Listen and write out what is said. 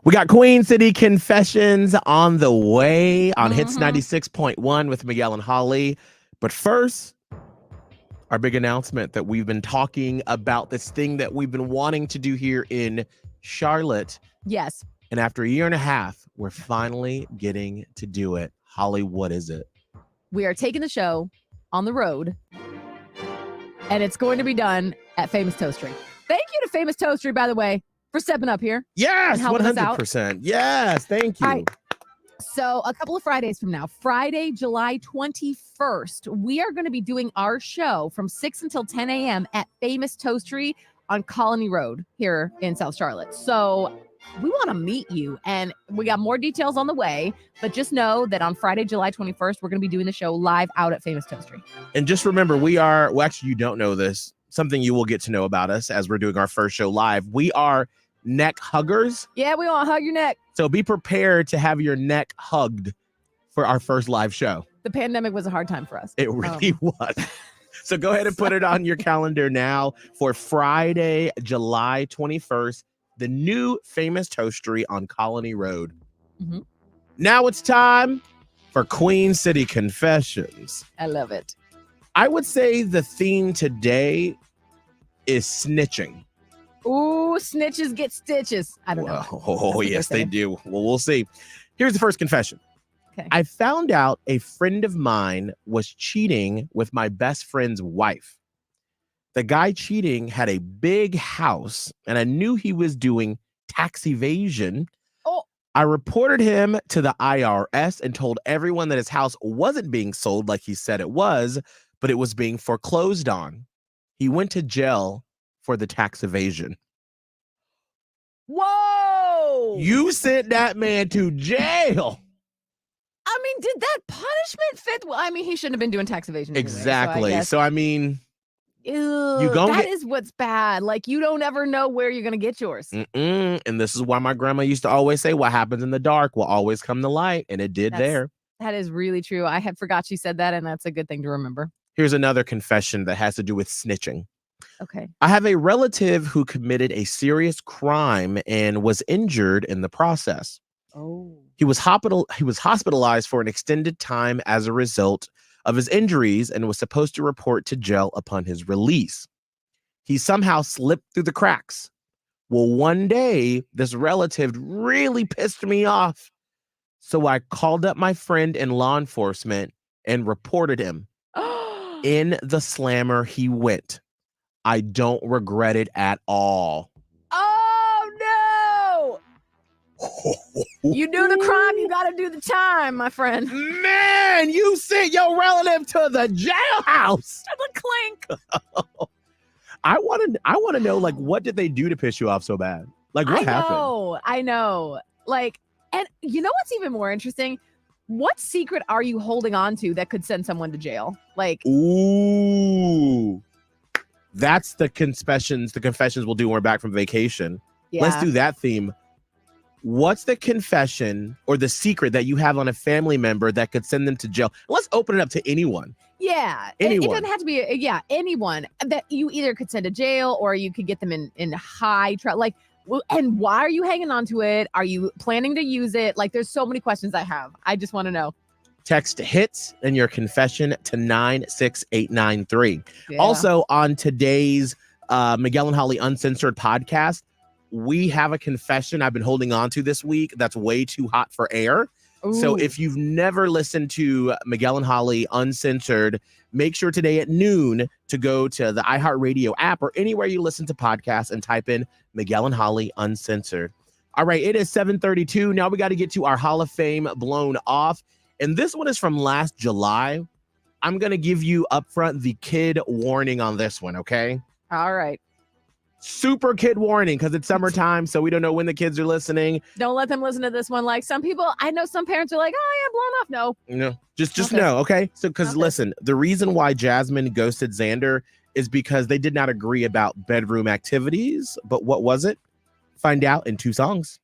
We got Queen City Confessions on the way on Hits 96.1 with Miguel and Holly. But first, our big announcement that we've been talking about, this thing that we've been wanting to do here in Charlotte. Yes. And after a year and a half, we're finally getting to do it. Holly, what is it? We are taking the show on the road, and it's going to be done at Famous Toastery. Thank you to Famous Toastery, by the way, for stepping up here. Yes, 100%. Yes, thank you. All right. So a couple of Fridays from now, Friday, July 21st, we are going to be doing our show from 6 until 10 a.m. at Famous Toastery on Colony Road here in South Charlotte. So we want to meet you, and we got more details on the way, but just know that on Friday, July 21st, we're going to be doing the show live out at Famous Toastery. And just remember, we are, well, actually, you don't know this, something you will get to know about us as we're doing our first show live. We are neck huggers. Yeah, we want to hug your neck. So be prepared to have your neck hugged for our first live show. The pandemic was a hard time for us. It really was. So go ahead and put it on your calendar now for Friday, July 21st, the new Famous Toastery on Colony Road. Now it's time for Queen City Confessions. I love it. I would say the theme today is snitching. Ooh, snitches get stitches. I don't know. Oh, yes, they do. Well, we'll see. Here's the first confession. Okay. I found out a friend of mine was cheating with my best friend's wife. The guy cheating had a big house, and I knew he was doing tax evasion. Oh. I reported him to the IRS and told everyone that his house wasn't being sold like he said it was, but it was being foreclosed on. He went to jail for the tax evasion. Whoa! You sent that man to jail. I mean, did that punishment fit? Well, I mean, he shouldn't have been doing tax evasion. Anyway, Exactly. So I mean, ew, that is what's bad. Like, you don't ever know where you're going to get yours. And this is why my grandma used to always say, what happens in the dark will always come to light. And it did there. That is really true. I had forgot she said that, and that's a good thing to remember. Here's another confession that has to do with snitching. Okay. I have a relative who committed a serious crime and was injured in the process. Oh. He was hospitalized for an extended time as a result of his injuries and was supposed to report to jail upon his release. He somehow slipped through the cracks. Well, one day, this relative really pissed me off. So I called up my friend in law enforcement and reported him. In the slammer he went. I don't regret it at all. Oh, no! You do the crime, you got to do the time, my friend. Man, you sent your relative to the jailhouse. To the clink. I want to know, like, what did they do to piss you off so bad? Like, what happened? I know. Like, and you know what's even more interesting? What secret are you holding on to that could send someone to jail? Like, ooh, that's the confessions we'll do when we're back from vacation. Yeah. Let's do that theme. What's the confession or the secret that you have on a family member that could send them to jail? Let's open it up to anyone. Yeah. Anyone. It doesn't have to be, anyone that you either could send to jail or you could get them in high trouble. Like, and why are you hanging on to it? Are you planning to use it? Like, there's so many questions I have. I just want to know. Text HITS and your confession to 96893. Yeah. Also, on today's Miguel and Holly Uncensored podcast, we have a confession I've been holding on to this week that's way too hot for air. Ooh. So if you've never listened to Miguel and Holly Uncensored, make sure today at noon to go to the iHeartRadio app or anywhere you listen to podcasts and type in Miguel and Holly Uncensored. All right, it is 7:32. Now we got to get to our Hall of Fame blown off. And this one is from last July. I'm going to give you upfront the kid warning on this one, okay? All right. Super kid warning because it's summertime, so we don't know when the kids are listening. Don't let them listen to this one. Like, some people, I know some parents are like, oh, yeah, blown off. No. Just Okay. no, okay? So, because listen, the reason why Jasmine ghosted Xander is because they did not agree about bedroom activities. But what was it? Find out in 2 songs.